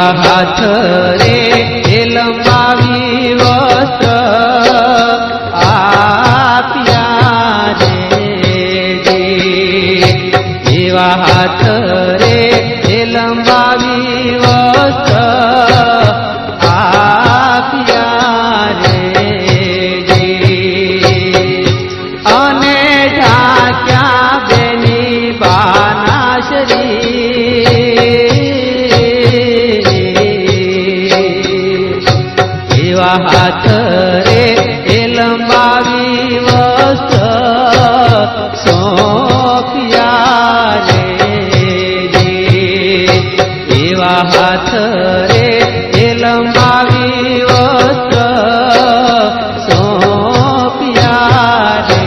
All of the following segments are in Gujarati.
એવા હાથ રે એ લંબાવી વસ્ત્ર આપ્યા રે એવા હાથ રે એ લંબાવી વસ્ત્ર આપ્યા રે અને ઢાંક્યા બેની બાના એવા હાથ રે એ લંબાવી વસ્ત્ર સોંપ્યા રે એવા હાથ રે એ લંબાવી વસ્ત્ર સોંપ્યા રે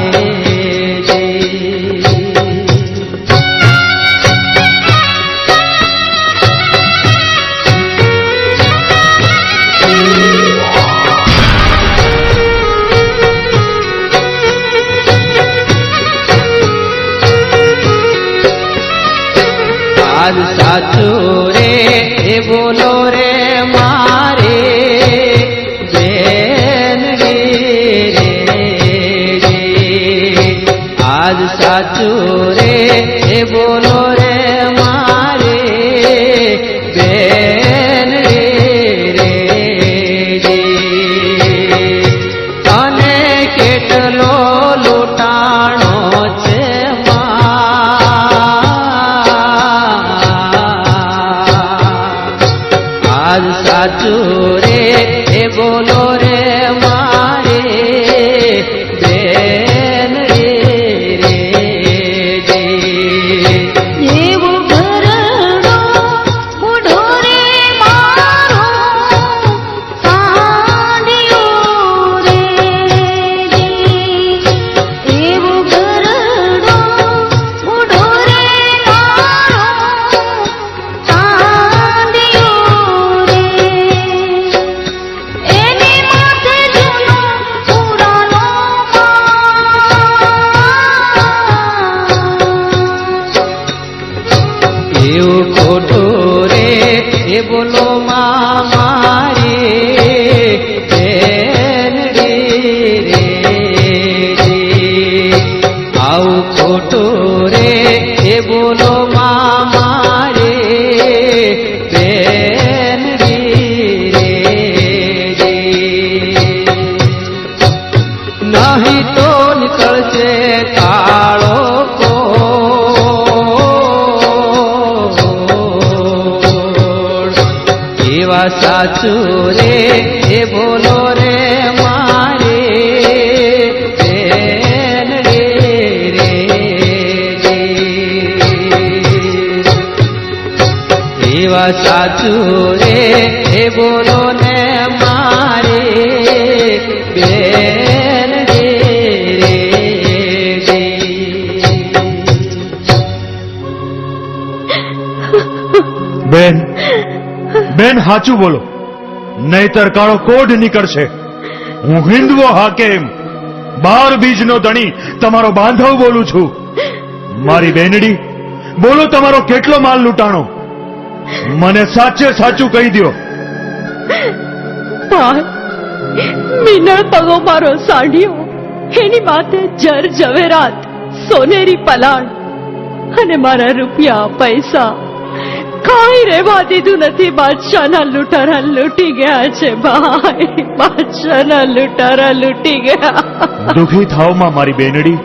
આજ સાચું રે એ બોલો રે મારે બેન રે આજ સાચું રે એ બોલો રે મારે બેન રે અને કેટલો લૂંટાણો છે આજ સાચું રે એ બોલો રે મારે બેન રે એવું ઘરડો બુઢો રે મારો સાંડિયો રે એવું ઘરડો બુઢો રે મારો સાંડિયો એની માથે જૂનો પુરાનો એવું ખોટું રે એ બોલો મારે બેન રે આવું ખોટું રે એ બોલો મારે બેન રે નહીં તો નીકળશે કાળો એવા સાચું રે એ બોલો રે મારે બેન રે એવા સાચું રે એ બોલો ને મારે બેન રે બેન બેન સાચું બોલો, નહીતર કાળો કોઢ નીકળશે. હું હિન્દવો હાકેમ 12 બીજનો ધણી તમારો બાંધવ બોલું છું. મારી બેનડી, બોલો તમારો કેટલો માલ લૂંટાણો? મને સાચે સાચું કહી દ્યો. મીનળ પગો મારો સાંડિયો, એની માથે જર જવેરાત સોનેરી પલાણ અને મારા રૂપિયા પૈસા કાંઈ રહેવા દીધું નથી. બાદશાહના લૂંટારા લૂંટી ગયા છે ભાઈ, બાદશાહના લૂંટારા લૂંટી ગયા. દુઃખી થાવમાં મારી બેનડી,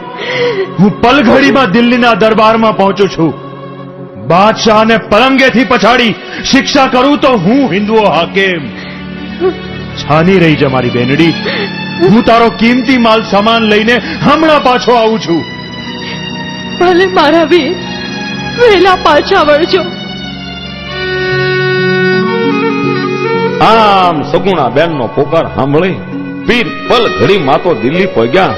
હું પલઘડીમાં દિલ્હીના દરબારમાં પહોંચું છું. બાદશાહને પલંગેથી પછાડી શિક્ષા કરું તો હું હિન્દવો હાકેમ. છાની રહી છે મારી બેનડી, હું તારો કિંમતી માલ સામાન લઈને હમણાં પાછો આવું છું. ભલે મારા વીર, વહેલા પાછા વળજો. આમ સગુણા બેન નો પોકાર સાંભળી પીર પલ ઘડી માં તો દિલ્હી પહોંચ્યા.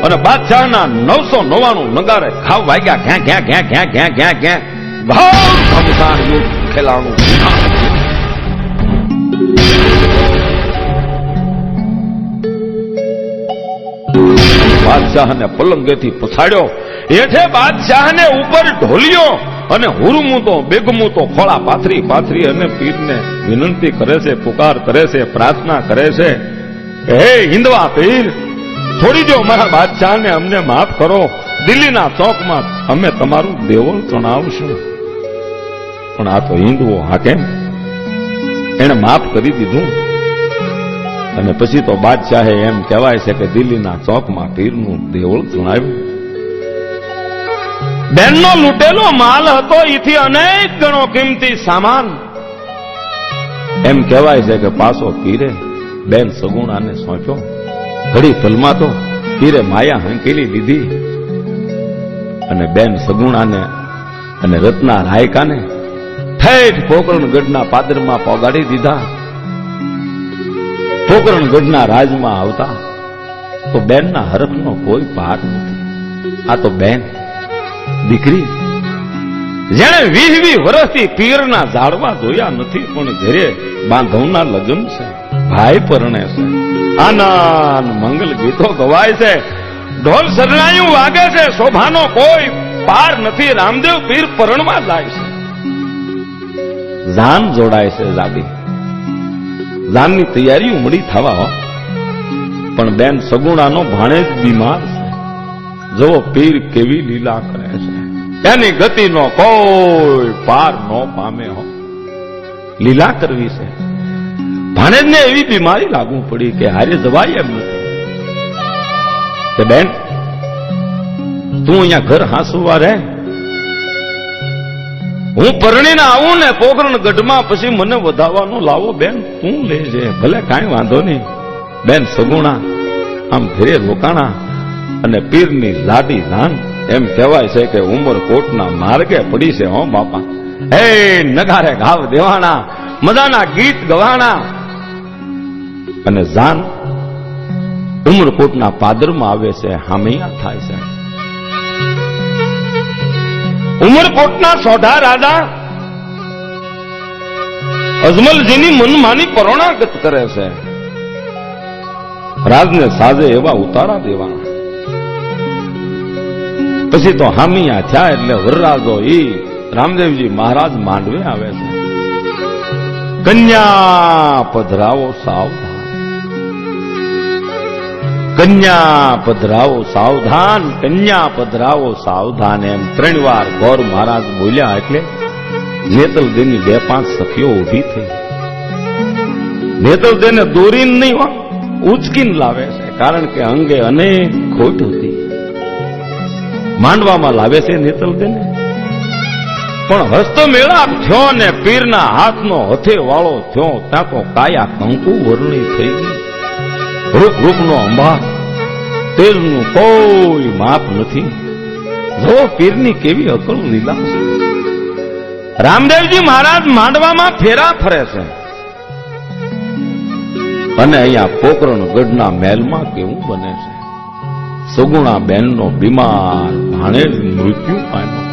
અને બાદશાહના 999 નગારે ખાવ વાગ્યા. ઘ્યાં ઘ્યાં ઘ્યાં ઘ્યાં ઘ્યાં ઘ્યાં ઘ્યાં ઘાવ ઘમસાણ યુદ્ધ ખેલાણું. બાદશાહને પલંગેથી પછાડ્યો, હેઠે બાદશાહને ઉપર ઢોલ્યો અને હુરમું તો બેગમું તો ખોળા પાથરી પાથરી અને પીરને વિનંતી કરે છે, પુકાર કરે છે, પ્રાર્થના કરે છે કે હે હિંદવા પીર, છોડી દો મારા બાદશાહને, અમને માફ કરો. દિલ્હીના ચોકમાં અમે તમારું દેવળ ચણાવશું. પણ આ તો હિંદવો હાકેમ, એને માફ કરી દીધું. અને પછી તો બાદશાહે એમ કહેવાય છે કે દિલ્હીના ચોકમાં પીરનું દેવળ ચણાવ્યું. બેનનો લૂંટેલો માલ હતો, એથી અનેક ગણો કિંમતી સામાન. એમ કહેવાય છે કે પાછો પીરે બેન સગુણાને સોંપ્યો. ઘડી પલમાં તો પીરે માયા હંકેલી લીધી અને બેન સગુણાને અને રત્ના રાયકાને ઠેઠ પોકરણગઢના પાદરમાં પોગાડી દીધા. પોકરણગઢના રાજમાં આવતા તો બેનના હરખનો કોઈ પાર નથી. આ તો બેન દીકરી જેણે 20 વર્ષથી પીરના ઝાડવા જોયા નથી, પણ ઘરે બાંધવના લગ્ન છે, ભાઈ પરણે છે, આનંદ મંગલ ગીતો ગવાય છે, ઢોલ સરણાયું વાગે છે, શોભાનો કોઈ પાર નથી. રામદેવ પીર પરણવા જાય છે, જાન જોડાય છે. જાનની તૈયારીઓ મળી થવા, પણ બેન સગુણાનો ભાણેજ બીમાર છે. જો પીર કેવી લીલા કરે છે, એની ગતિનો કોઈ પાર ન પામે હો. લીલા કરવી છે. ભાણેજને એવી બીમારી લાગુ પડી કે હારે જવાય એમ નથી. કે બેન તું અહીંયા ઘર હાંસવા રહે, હું પરણીને આવું ને પોકરણગઢમાં પછી મને વધાવવાનો લાવો બેન તું લેજે. ભલે કાંઈ વાંધો નહીં. બેન સગુણા આમ ઘરે રોકાણા અને પીરની લાડી જાન એમ કહેવાય છે કે ઉમરકોટના માર્ગે પડી છે. હો બાપા, હે નગારે ઘાવ દેવાણા, મજાના ગીત ગવાણા. અને જાન ઉમરકોટના પાદરમાં આવે છે, હામૈયા થાય છે. ઉમરકોટના સોઢા રાજા અજમલજીની મનમાની પરોણાગત કરે છે. રાજને સાજે એવા ઉતારા દેવાના. પછી તો હામિયા થયા એટલે વરરાજો ઈ રામદેવજી મહારાજ માંડવે આવે છે. કન્યા પધરાવો સાવધાન, કન્યા પધરાવો સાવધાન, કન્યા પધરાવો સાવધાન. એમ 3 વાર ગોર મહારાજ બોલ્યા એટલે નેતલદેની 2-5 સખીઓ ઉભી થઈ. નેતલદેને દોરીને નહીં ઉચકીને લાવે છે, કારણ કે અંગે અનેક ખોટ હતી. માંડવામાં લાવે છે નેતલદેને, પણ હસ્ત મેળાપ થયો ને પીરના હાથનો હથે વાળો થયો ત્યાં તો કાયા કંકુ વર્ણી થઈ ગઈ. રૂપ રૂપનો અંબાર, તેજનું કોઈ માપ નથી. જો પીરની કેવી અકલ લીલા છે. રામદેવજી મહારાજ માંડવામાં ફેરા ફરે છે અને અહીંયા પોકરણગઢના મહેલમાં કેવું બને છે. સગુણા બેનનો બીમાર ભાણેજ મૃત્યુ પામ્યો.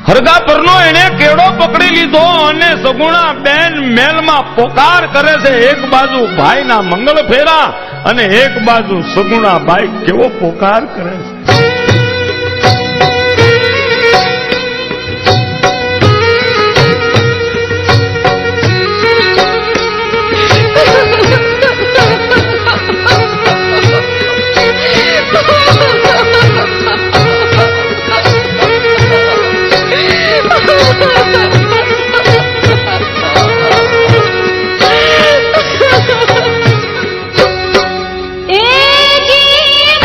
હરગા પરનો એને કેડો પકડી લીધો અને સગુણા બેન મહેલમાં પોકાર કરે છે. એક બાજુ ભાઈના મંગળ ફેરા અને એક બાજુ સગુણા બાઈ કેવો પોકાર કરે છે. એ જી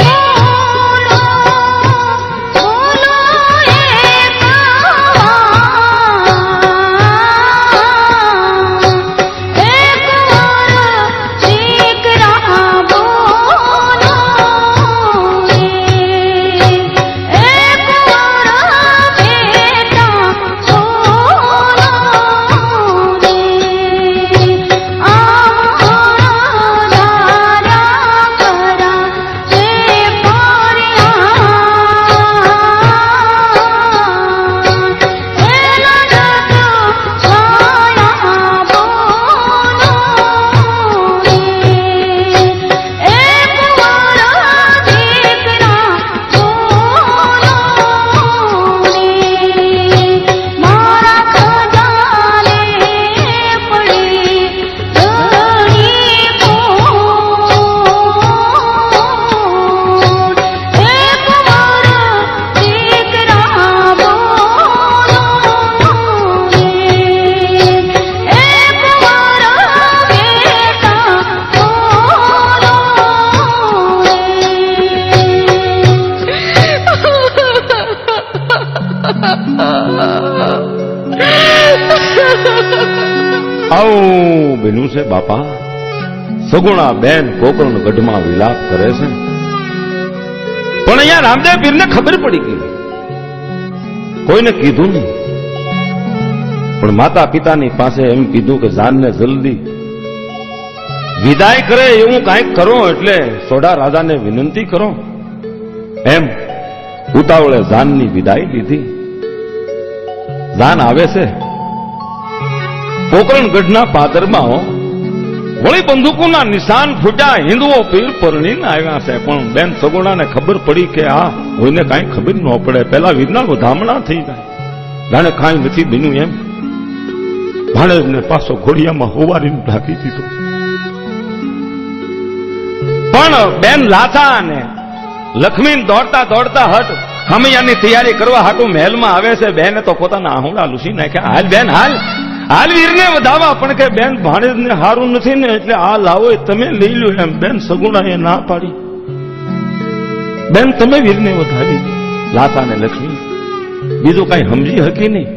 આવું બન્યું છે બાપા. સગુણા બેન કોકરણ ગઢમાં વિલાપ કરે છે, પણ અહીંયા રામદેવ પીરને ખબર પડી ગઈ. કોઈને કીધું નહીં, પણ માતા પિતાની પાસે એમ કીધું કે જાનને જલ્દી વિદાય કરે એવું કાંઈક કરો, એટલે સોઢા રાજાને વિનંતી કરો. એમ ઉતાવળે જાનની વિદાય લીધી. જાન આવે છે કોકરણગઢના પાદરમાં, વળી બંદૂકોના નિશાન ફૂટ્યા, હિન્દુઓ પીર પરણીને આવ્યા છે. પણ બેન સગુણાને ખબર પડી કે આ કોઈને કાંઈ ખબર ન પડે, પેલા વીરના વધામણા થઈ જાય, જાણે કાંઈ નથી બન્યું એમ. ભાણેજને પાછો ઘોડિયામાં હોવારીને ઢાંકી દીધો. પણ બેન લાથા અને લક્ષ્મી દોડતા દોડતા હટ ખમૈયાની તૈયારી કરવા હાટુ મહેલમાં આવે છે. બેને તો પોતાના આહુડા લૂસી નાખ્યા. હાલ બેન હાલ, હાલ વીરને વધાવા. પણ કે બેન ભાણેજને હારું નથી ને, એટલે આ લાવો તમે લઈ લો એમ. બેન સગુણાએ ના પાડી. બેન તમે વીરને વધાવી. લાથા ને લક્ષ્મી બીજું કઈ સમજી હકી નહીં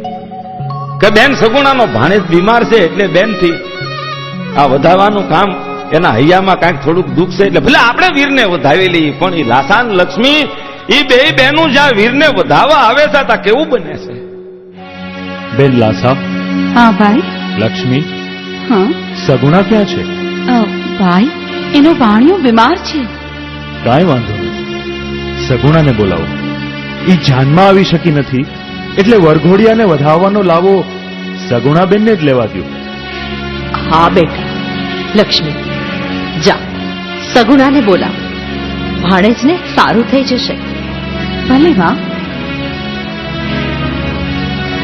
કે બેન સગુણાનો ભાણેજ બીમાર છે, એટલે બેન થી આ વધાવવાનું કામ એના હૈયામાં કાંઈક થોડુંક દુઃખ છે, એટલે ભલે આપણે વીરને વધાવી લઈએ. પણ એ લાથાન લક્ષ્મી એ બે બહેનું જ્યાં વીરને વધાવવા આવે છે ત્યાં કેવું બને છે? બેન લાસા, હા ભાઈ. લક્ષ્મી, હા સગુણા ક્યાં છે? ભાઈ, એનો ભાણિયો બીમાર છે. કાંઈ વાંધો નહીં, સગુણાને બોલાવો. ઈ જાનમાં આવી શકી નથી, એટલે વરઘોડિયાને વધાવવાનો લાવો સગુણાબેનને જ લેવા દ્યો. હા બેટા. લક્ષ્મી, જા સગુણાને બોલાવ. ભાણેજને સારું થઈ જશે. ભલે માં.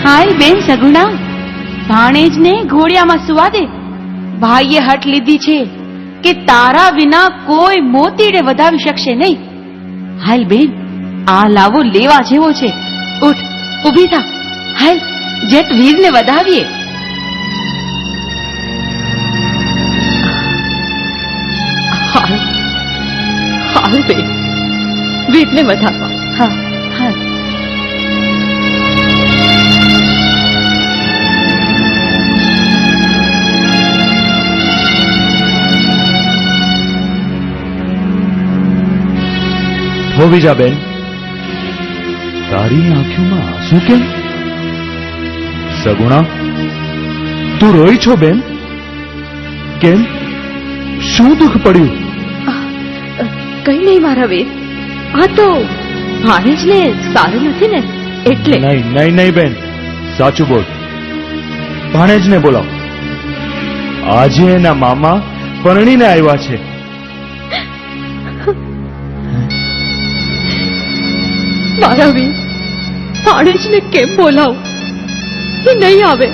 હાય બેન સગુણા, ભાણેજને ઘોડિયામાં સુવા દે. ભાઈએ હટ લીધી છે કે તારા વિના કોઈ મોતીડે વધાવી શકશે નહીં. હાલ બેન, આ લાવો લેવા જેવો છે. ઉઠ, ઊભી થા. હાલ જેટ વીરને વધાવીએ. હાલ હાલ બેન, વીરને વધારવા. હા હાલ. હોવી જા બેન. તારી આંખોમાં આંસુ કેમ? સગુણા, તું રોઈ છો બેન? કેમ, શું દુઃખ પડ્યું? કઈ નહીં મારા વીર, આ તો ભાણેજને સારું નથી ને, એટલે. નહીં નહીં નહીં બેન, સાચું બોલ. ભાણેજને બોલાવ. આજે એના મામા પરણીને આવ્યા છે. મારા વીર, ભાણેજને કેમ બોલાવ? એ નહીં આવે.